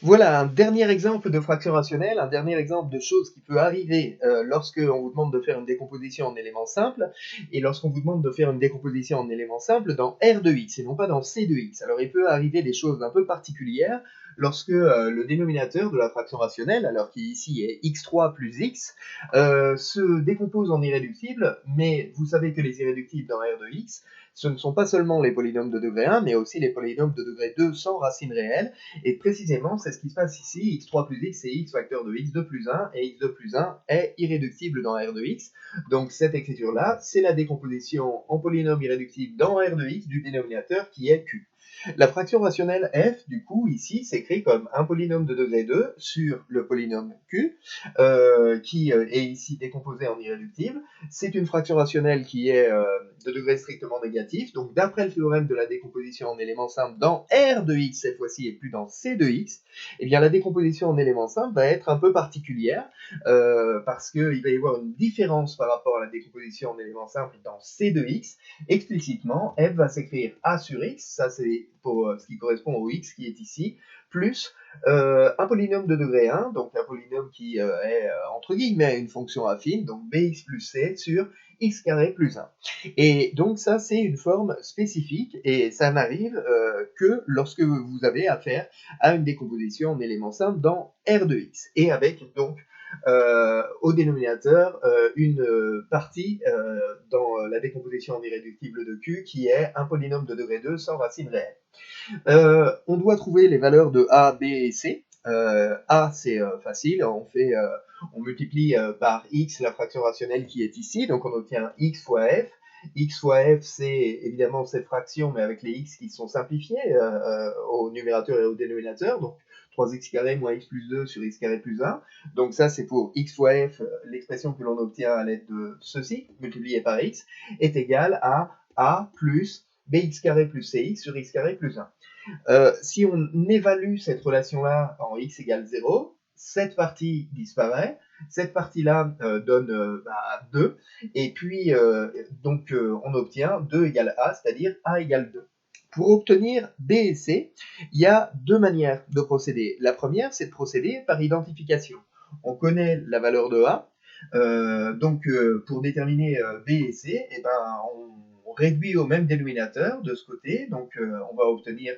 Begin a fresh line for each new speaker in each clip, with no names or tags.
Voilà un dernier exemple de fraction rationnelle, un dernier exemple de chose qui peut arriver lorsque on vous demande de faire une décomposition en éléments simples, et lorsqu'on vous demande de faire une décomposition en éléments simples dans R de x et non pas dans C de x. Alors il peut arriver des choses un peu particulières lorsque le dénominateur de la fraction rationnelle, alors qui ici est x3 plus x, se décompose en irréductibles, mais vous savez que les irréductibles dans R de x, ce ne sont pas seulement les polynômes de degré 1, mais aussi les polynômes de degré 2 sans racine réelle, et précisément, c'est ce qui se passe ici. x3 plus x, c'est x facteur de x2 plus 1, et x2 plus 1 est irréductible dans R de x. Donc cette écriture-là, c'est la décomposition en polynôme irréductible dans R de x du dénominateur qui est q. La fraction rationnelle f, du coup, ici, s'écrit comme un polynôme de degré 2 sur le polynôme q, qui est ici décomposé en irréductible. C'est une fraction rationnelle qui est de degré strictement négatif. Donc, d'après le théorème de la décomposition en éléments simples dans R de x, cette fois-ci, et plus dans C de x, eh bien, la décomposition en éléments simples va être un peu particulière, parce qu'il va y avoir une différence par rapport à la décomposition en éléments simples dans C de x. Explicitement, f va s'écrire a sur x, ça c'est pour ce qui correspond au x qui est ici, plus un polynôme de degré 1, donc un polynôme qui est entre guillemets une fonction affine, donc bx plus c sur x carré plus 1. Et donc ça c'est une forme spécifique, et ça n'arrive que lorsque vous avez affaire à une décomposition en éléments simples dans R de x, et avec donc au dénominateur une partie dans la décomposition en irréductible de Q qui est un polynôme de degré 2 sans racine réelle. On doit trouver les valeurs de A, B et C. A c'est facile, on multiplie par x la fraction rationnelle qui est ici, donc on obtient x fois f. X fois f, c'est évidemment cette fraction, mais avec les x qui sont simplifiés au numérateur et au dénominateur, donc 3x carré moins x plus 2 sur x carré plus 1. Donc ça, c'est pour x fois f, l'expression que l'on obtient à l'aide de ceci, multiplié par x, est égale à a plus bx carré plus cx sur x carré plus 1. Si on évalue cette relation-là en x égale 0, cette partie disparaît, cette partie-là donne 2, et puis donc on obtient 2 égale a, c'est-à-dire a égale 2. Pour obtenir B et C, il y a deux manières de procéder. La première, c'est de procéder par identification. On connaît la valeur de A, donc pour déterminer B et C, eh ben, on réduit au même dénominateur de ce côté, donc on va obtenir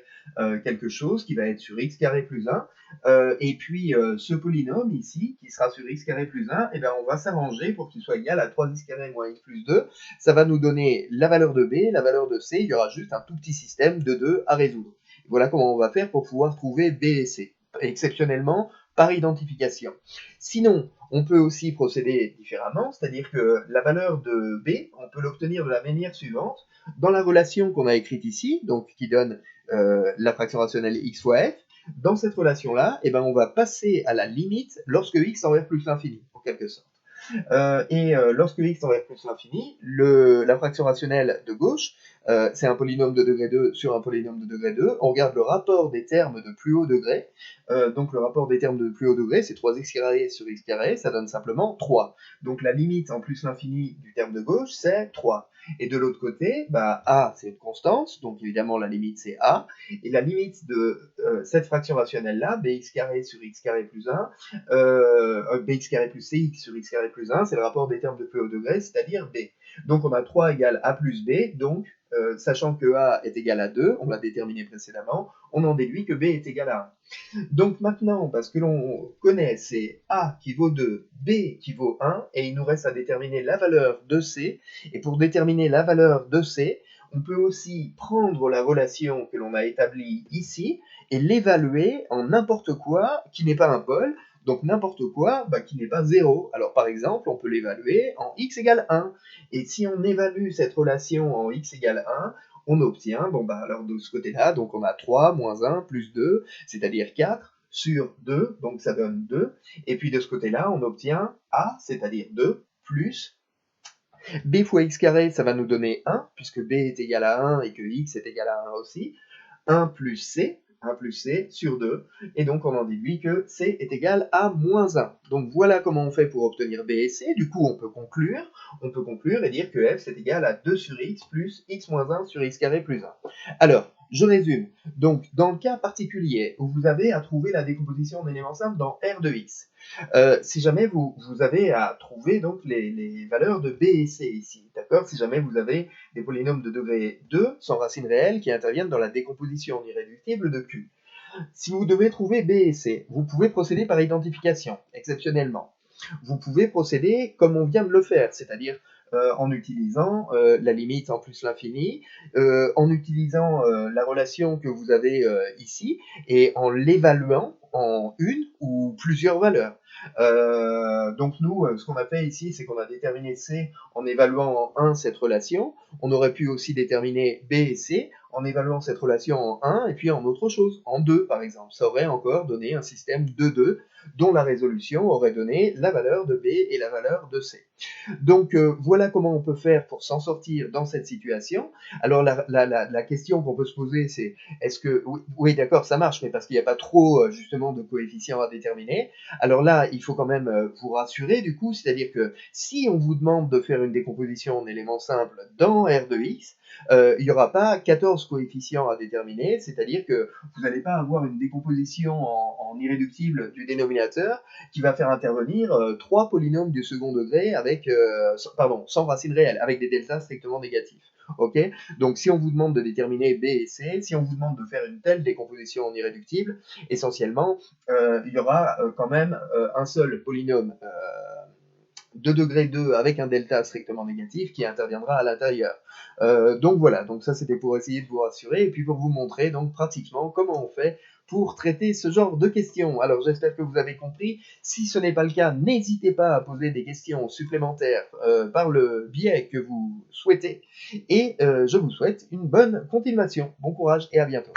quelque chose qui va être sur x carré plus 1, et puis ce polynôme ici, qui sera sur x carré plus 1, eh ben, on va s'arranger pour qu'il soit égal à 3x carré moins x plus 2, ça va nous donner la valeur de B, la valeur de C, il y aura juste un tout petit système de 2 à résoudre. Voilà comment on va faire pour pouvoir trouver B et C, exceptionnellement par identification. Sinon, on peut aussi procéder différemment, c'est-à-dire que la valeur de B, on peut l'obtenir de la manière suivante. Dans la relation qu'on a écrite ici, donc qui donne la fraction rationnelle x fois f, dans cette relation-là, eh ben, on va passer à la limite lorsque x tend vers plus l'infini, en quelque sorte. Lorsque x tend vers plus l'infini, la fraction rationnelle de gauche, c'est un polynôme de degré 2 sur un polynôme de degré 2. On regarde le rapport des termes de plus haut degré. Donc le rapport des termes de plus haut degré, c'est 3x carré sur x carré, ça donne simplement 3. Donc la limite en plus l'infini du terme de gauche, c'est 3. Et de l'autre côté, a c'est une constante, donc évidemment la limite c'est a, et la limite de cette fraction rationnelle-là, bx carré sur x carré plus 1, bx carré plus cx sur x carré plus 1, c'est le rapport des termes de plus haut degré, c'est-à-dire b. Donc on a 3 égale a plus b, donc sachant que a est égal à 2, on l'a déterminé précédemment, on en déduit que b est égal à 1. Donc maintenant, parce que l'on connaît, c'est a qui vaut 2, b qui vaut 1, et il nous reste à déterminer la valeur de c, et pour déterminer la valeur de c, on peut aussi prendre la relation que l'on a établie ici, et l'évaluer en n'importe quoi qui n'est pas un pôle, donc n'importe quoi qui n'est pas 0. Alors par exemple, on peut l'évaluer en x égale 1. Et si on évalue cette relation en x égale 1, on obtient, alors de ce côté-là, donc on a 3 moins 1 plus 2, c'est-à-dire 4 sur 2, donc ça donne 2. Et puis de ce côté-là, on obtient a, c'est-à-dire 2, plus b fois x carré, ça va nous donner 1, puisque b est égal à 1 et que x est égal à 1 aussi. 1 plus c sur 2, et donc on en déduit que c est égal à moins 1. Donc voilà comment on fait pour obtenir b et c. Du coup on peut conclure et dire que f c'est égal à 2 sur x plus x moins 1 sur x carré plus 1. Alors, Je résume. Donc, dans le cas particulier où vous avez à trouver la décomposition en éléments simples dans R de x, si jamais vous avez à trouver donc les valeurs de b et c ici, d'accord? Si jamais vous avez des polynômes de degré 2 sans racine réelle qui interviennent dans la décomposition en irréductible de Q. Si vous devez trouver b et c, vous pouvez procéder par identification, exceptionnellement. Vous pouvez procéder comme on vient de le faire, c'est-à-dire en utilisant la limite en plus l'infini, en utilisant la relation que vous avez ici, et en l'évaluant en une ou plusieurs valeurs. Donc nous, ce qu'on a fait ici, c'est qu'on a déterminé C en évaluant en 1 cette relation. On aurait pu aussi déterminer B et C en évaluant cette relation en 1 et puis en autre chose, en 2 par exemple. Ça aurait encore donné un système de 2 dont la résolution aurait donné la valeur de B et la valeur de C. Donc voilà comment on peut faire pour s'en sortir dans cette situation. Alors la question qu'on peut se poser, c'est est-ce que, oui d'accord, ça marche, mais parce qu'il n'y a pas trop justement de coefficients à déterminer. Alors là, il faut quand même vous rassurer du coup, c'est-à-dire que si on vous demande de faire une décomposition en éléments simples dans R de x, il n'y aura pas 14 coefficients à déterminer, c'est-à-dire que vous n'allez pas avoir une décomposition en irréductible du dénominateur qui va faire intervenir 3 polynômes du second degré avec, sans racine réelle, avec des deltas strictement négatifs. Ok? Donc si on vous demande de déterminer B et C, si on vous demande de faire une telle décomposition en irréductible, essentiellement, il y aura quand même un seul polynôme de degré 2 avec un delta strictement négatif qui interviendra à l'intérieur. Donc voilà, donc ça c'était pour essayer de vous rassurer et puis pour vous montrer donc pratiquement comment on fait pour traiter ce genre de questions. Alors j'espère que vous avez compris. Si ce n'est pas le cas, n'hésitez pas à poser des questions supplémentaires par le biais que vous souhaitez et je vous souhaite une bonne continuation. Bon courage et à bientôt.